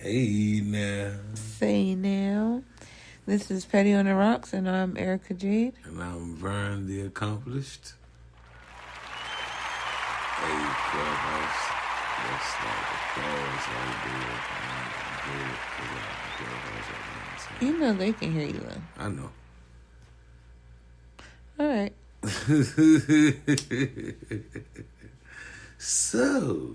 Hey now. Say now. This is Petty on the Rocks, and I'm Erica Jade. And I'm Vern the Accomplished. Hey, Clubhouse. Looks like the cars are You know they can hear you, though. I know. All right. So,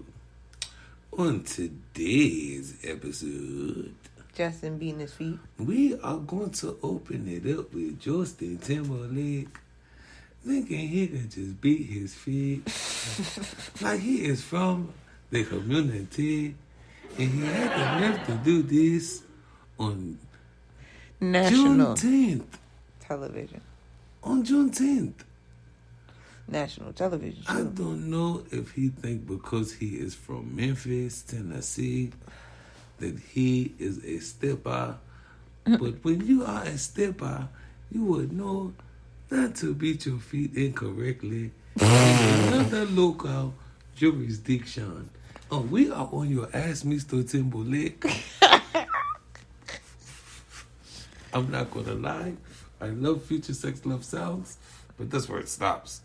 on today's episode, Justin beating his feet. we are going to open it up with Justin Timberlake thinking he can just beat his feet like he is from the community, and he had the nerve to do this on National Juneteenth. television. On Juneteenth. National television show. I don't know if he think because he is from Memphis, Tennessee, that he is a stepper. But when you are a stepper, you would know not to beat your feet incorrectly in another local jurisdiction. Oh, we are on your ass, Mr. Timberlake. I'm not gonna lie. I love Future Sex Love Sounds, but that's where it stops.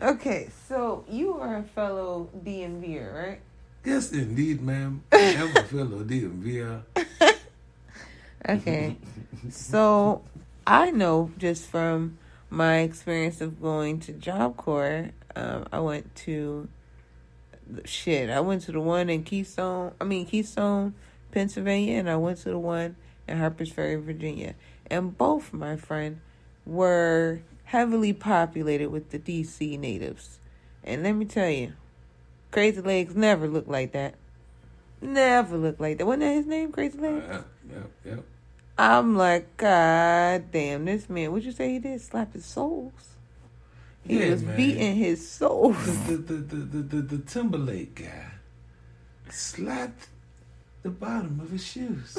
Okay, so you are a fellow DMVer, right? Yes, indeed, ma'am. I am a fellow DMVer. Okay. So I know just from my experience of going to Job Corps, I went to the one in Keystone, Pennsylvania, and I went to the one in Harpers Ferry, Virginia. And both, my friend, were heavily populated with the DC natives. And let me tell you, Crazy Legs never looked like that. Never looked like that. Wasn't that his name, Crazy Legs? Yep. I'm like, God damn, this man, what'd you say he did? Slapped his soles? He was beating his soles. The Timberlake guy slapped the bottom of his shoes.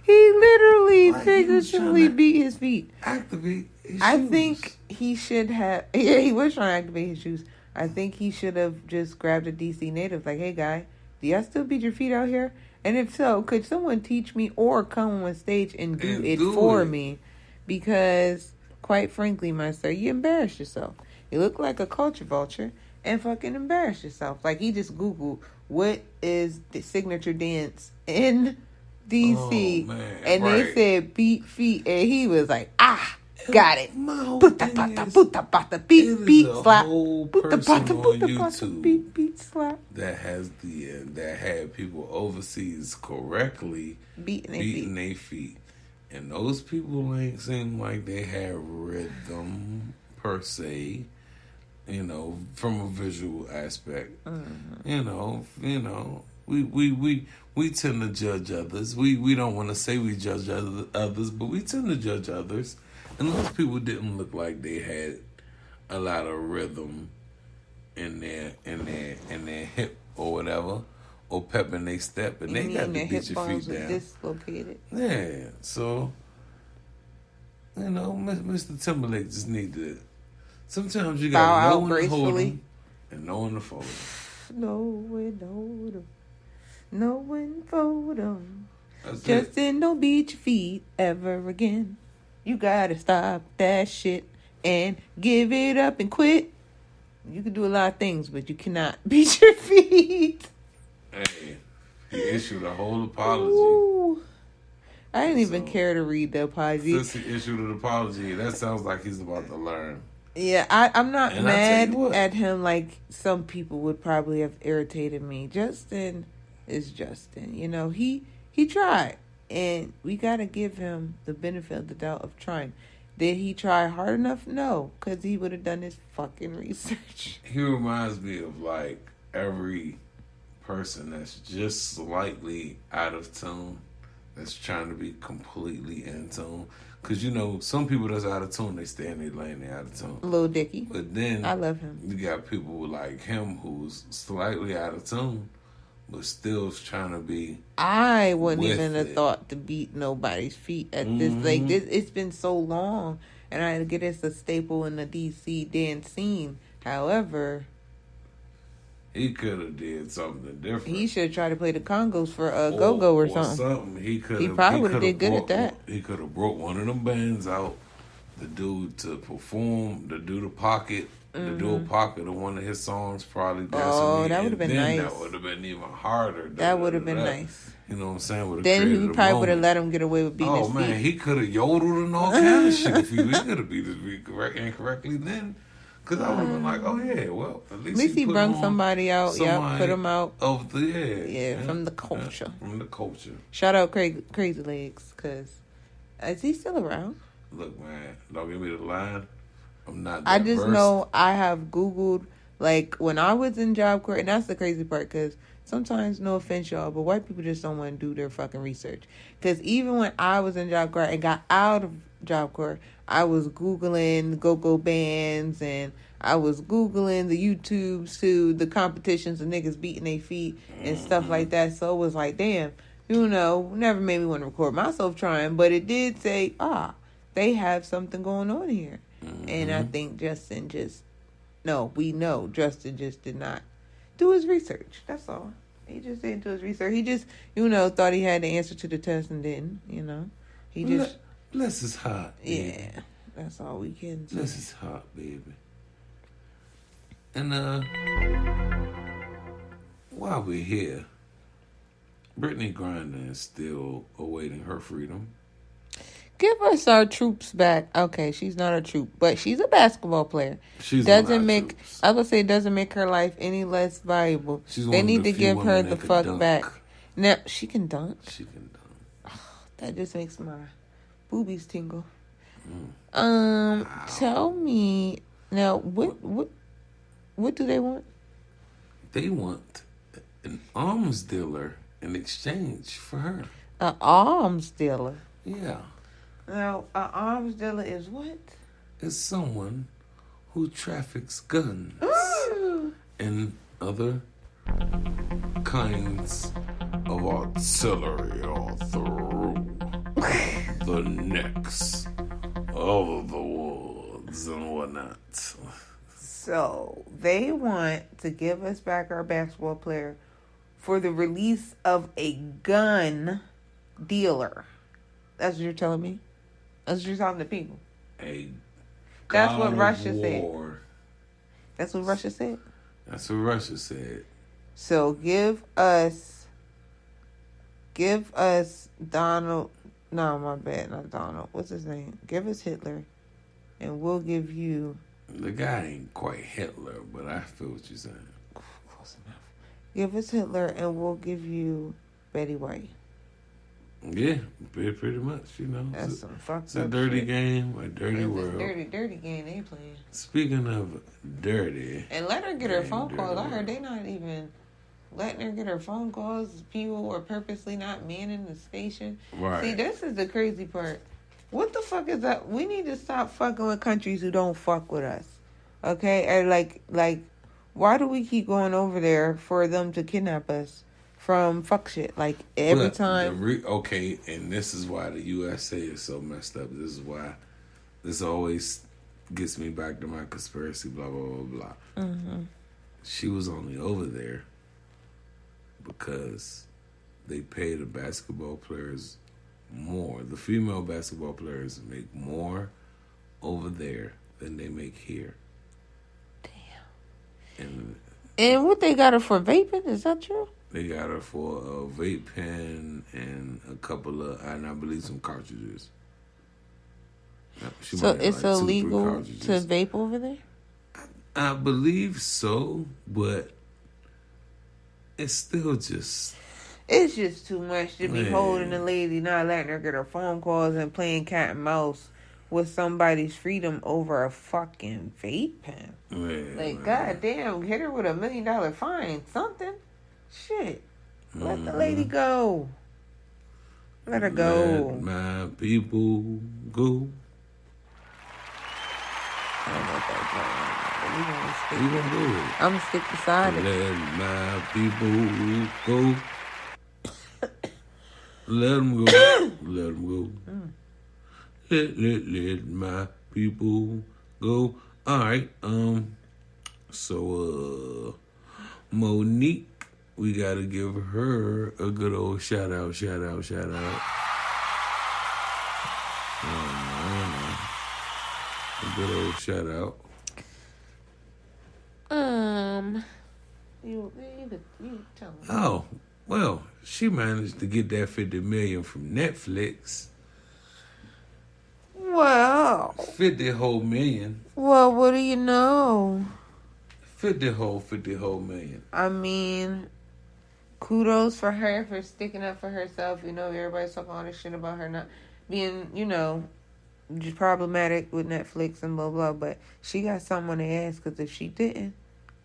He literally, Like figuratively beat his feet. Activate his shoes. I think he should have. Yeah, he was trying to activate his shoes. I think he should have just grabbed a DC native, like, "Hey, guy, do y'all still beat your feet out here? And if so, could someone teach me or come on stage and do it for me? Because, quite frankly, my sir, you embarrassed yourself. You look like a culture vulture and fucking embarrassed yourself." Like, he just Googled, what is the signature dance in DC? Oh, man, and right. they said beat feet. And he was like, got it. My whole Beat, beat, slap. Whole person on YouTube Beat, slap. that had people overseas correctly Beating their feet. And those people ain't seem like they had rhythm per se, from a visual aspect. Mm-hmm. We tend to judge others. We don't want to say we judge others, but we tend to judge others. And those people didn't look like they had a lot of rhythm in their hip or whatever, or pep in their step, and they got to beat your feet down. Dislocated. Yeah, so Mr. Timberlake just need to. Sometimes you got to know when to hold him and know when to fold him. Know when to fold him. Justin, don't beat your feet ever again. You gotta stop that shit and give it up and quit. You can do a lot of things, but you cannot beat your feet. Hey, he issued a whole apology. Ooh. I didn't even care to read the apology. Since he issued an apology, that sounds like he's about to learn. Yeah, I'm not mad at him like some people would probably have irritated me. Justin is Justin. He tried. And we got to give him the benefit of the doubt of trying. Did he try hard enough? No, because he would have done his fucking research. He reminds me of, like, every person that's just slightly out of tune, that's trying to be completely in tune. Because, some people that's out of tune, they stay in their lane, they're out of tune. Lil Dicky. But then I love him. You got people like him who's slightly out of tune, but still trying to be. I wouldn't even have thought to beat nobody's feet at this. Like, it's been so long, and I get it's a staple in the DC dance scene. However, He could have did something different. He should have tried to play the congos for go-go or something. He probably would have did good at that. He could have brought one of them bands out, the dude to perform, to do the pocket, to do a pocket of one of his songs, probably. Oh, that would have been nice. That would have been even harder. That would have been nice. You know what I'm saying? Then he probably would have let him get away with beating his feet. Oh, man, he could have yodeled and all kind of shit if he could have beat his feet incorrectly then. Because I would have been like, oh, yeah, well, at least he brung somebody out. Yeah, put him out. Of the, yeah, from the culture. Yeah, from the culture. Shout out Crazy Legs, because is he still around? Look, man, don't give me the line. I'm not that I just versed. know I have Googled, like, when I was in Job Corps, and that's the crazy part, because sometimes, no offense, y'all, but white people just don't want to do their fucking research. Because even when I was in Job Corps and got out of Job Corps, I was Googling go-go bands, and I was Googling the YouTubes to the competitions of niggas beating their feet and stuff like that. So it was like, damn, never made me want to record myself trying. But it did say, they have something going on here. Mm-hmm. And I think Justin we know Justin just did not do his research. That's all. He just didn't do his research. He just, thought he had the answer to the test and didn't, He just... Bless his heart, baby. Yeah, that's all we can say. Bless his heart, baby. And, while we're here, Britney Griner is still awaiting her freedom. Give us our troops back. Okay, she's not a troop, but she's a basketball player. She's doesn't make. I would say it doesn't make her life any less valuable. They need to give her the fuck back. Now she can dunk. She can dunk. Oh, that just makes my boobies tingle. Wow. Tell me now, what do they want? They want an arms dealer in exchange for her. An arms dealer. Yeah. Now, an arms dealer is what? It's someone who traffics guns and other kinds of artillery all through the necks of the woods and whatnot. So, they want to give us back our basketball player for the release of a gun dealer. That's what you're telling me? That's what you're telling the people? That's what Russia said. That's what Russia said? That's what Russia said. So give us Donald. No, my bad, not Donald. What's his name? Give us Hitler, and we'll give you. The guy ain't quite Hitler, but I feel what you're saying. Close enough. Give us Hitler, and we'll give you Betty White. Yeah, pretty much, That's some fucked up It's a dirty shit. Game, a dirty world. Dirty game they playing. Speaking of dirty. And let her get her phone calls. I heard they not even letting her get her phone calls. People were purposely not manning the station. Right. See, this is the crazy part. What the fuck is that? We need to stop fucking with countries who don't fuck with us. Okay? And like, why do we keep going over there for them to kidnap us? From fuck shit. Like, every time. Okay, and this is why the USA is so messed up. This is why this always gets me back to my conspiracy, blah, blah, blah, blah. Mm-hmm. She was only over there because they pay the basketball players more. The female basketball players make more over there than they make here. Damn. And what they got her for vaping? Is that true? They got her for a vape pen and a couple of, and I believe some cartridges. So it's illegal to vape over there? I believe so, but it's still just... It's just too much to be holding a lady, not letting her get her phone calls and playing cat and mouse with somebody's freedom over a fucking vape pen. Man, goddamn, hit her with $1 million fine, something. Shit. Let the lady go. Let her go. Let my people go. I don't know if that's right. We gonna do it. I'm gonna stick beside it. Let my people go. Let them go. Let them go. Let my people go. All right. So, Monique, we gotta give her a good old shout out. A good old shout out. You tell me. Oh, well, she managed to get that $50 million from Netflix. Well, 50 whole million. Well, what do you know? 50 whole million. I mean, kudos for her for sticking up for herself. You know, everybody's talking all this shit about her not being, just problematic with Netflix and blah, blah. But she got something on their ass, because if she didn't,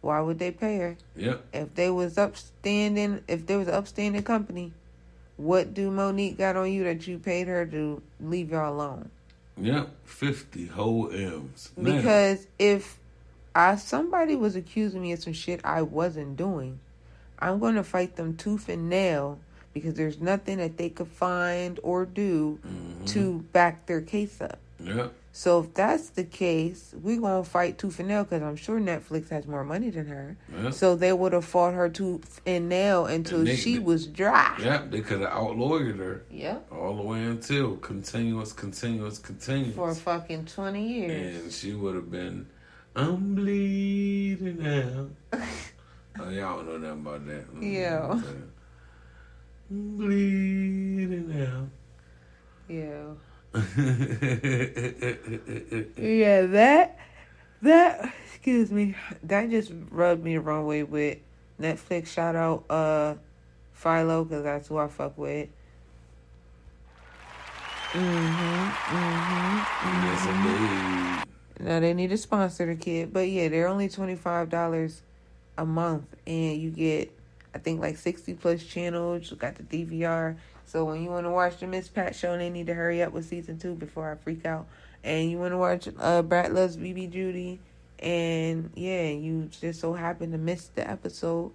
why would they pay her? Yep. If there was an upstanding company, what do Monique got on you that you paid her to leave y'all alone? Yep, 50 whole M's. Because if somebody was accusing me of some shit I wasn't doing, I'm going to fight them tooth and nail, because there's nothing that they could find or do to back their case up. Yep. So if that's the case, we're going to fight tooth and nail, because I'm sure Netflix has more money than her. Yep. So they would have fought her tooth and nail until she was dry. Yep, they could have outlawyered her. Yep. All the way until continuous. For fucking 20 years. And she would have been, I'm bleeding out. Oh, y'all don't know nothing about that. Yeah. I'm bleeding out. Yeah. Yeah, that excuse me, that just rubbed me the wrong way with Netflix. Shout out Philo, because that's who I fuck with. Yes, indeed. Now they need to sponsor the kid, but yeah, they're only $25 a month, and you get, I think, like 60 plus channels. You got the DVR. So when you want to watch the Miss Pat show, they need to hurry up with season 2 before I freak out. And you want to watch Brat Loves BB Judy, and yeah, you just so happen to miss the episode.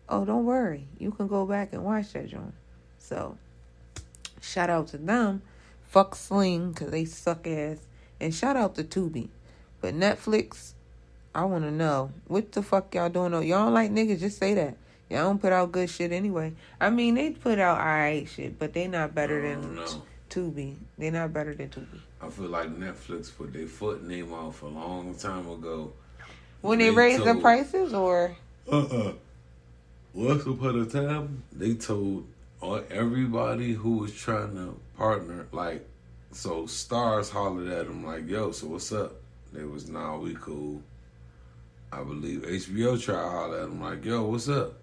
Oh, don't worry, you can go back and watch that joint. So shout out to them. Fuck Sling, because they suck ass. And shout out to Tubi. But Netflix, I want to know, what the fuck y'all doing? Y'all don't like niggas, just say that. Y'all don't put out good shit anyway. I mean, they put out alright shit, but they not better than Tubi. They not better than Tubi. I feel like Netflix put their foot name off a long time ago. When they raised the prices, or? Once upon a time, they told everybody who was trying to partner, like, so Stars hollered at them like, yo, so what's up? They was, nah, we cool. I believe HBO tried to holler at them like, yo, what's up?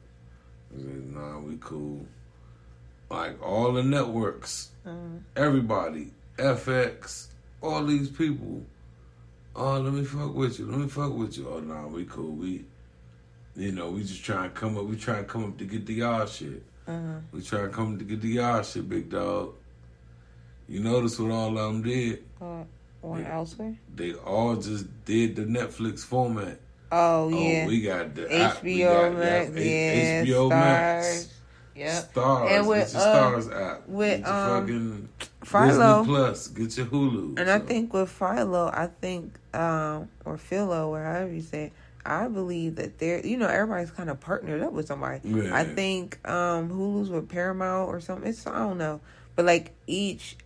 They said, nah, we cool. Like, all the networks, everybody, FX, all these people, oh, let me fuck with you. Oh, nah, we cool. We just trying to come up. We trying to come up to get the y'all shit. We trying to come up to get the y'all shit, big dog. You notice what all of them did? Elsewhere? They all just did the Netflix format. Oh, yeah. Oh, we got the HBO Max. Yeah, HBO Max. Yep. Stars. And with, get your Stars app. With get your fucking Philo. Disney Plus. Get your Hulu. And I think with Philo, or Philo, or however you say it, I believe that they're, everybody's kind of partnered up with somebody. Yeah. I think Hulu's with Paramount or something. I don't know. But, like, each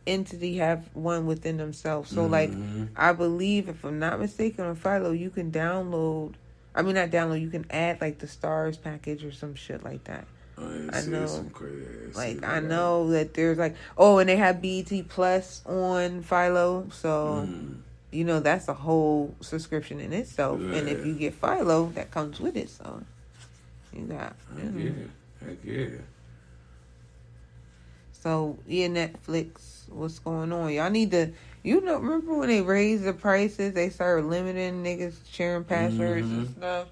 entity have one within themselves. So, like, I believe, if I'm not mistaken, on Philo, you can you can add, like, the Stars package or some shit like that. I know. Some crazy I know that there's, like, and they have BET Plus on Philo. So, that's a whole subscription in itself. Yeah. And if you get Philo, that comes with it. So, you got, Heck yeah. So, yeah, Netflix, what's going on? Y'all need to, remember when they raised the prices, they started limiting niggas sharing passwords and stuff?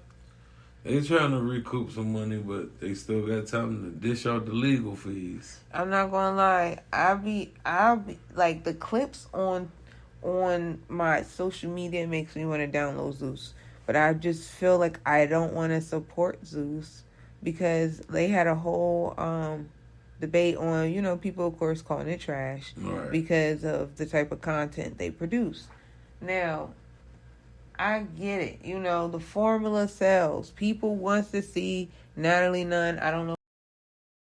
They trying to recoup some money, but they still got time to dish out the legal fees. I'm not gonna lie. I'll be like, the clips on my social media makes me want to download Zeus. But I just feel like I don't want to support Zeus, because they had a whole debate on, people, of course, calling it trash because of the type of content they produce. Now, I get it. You know, the formula sells. People wants to see Natalie Nunn. I don't know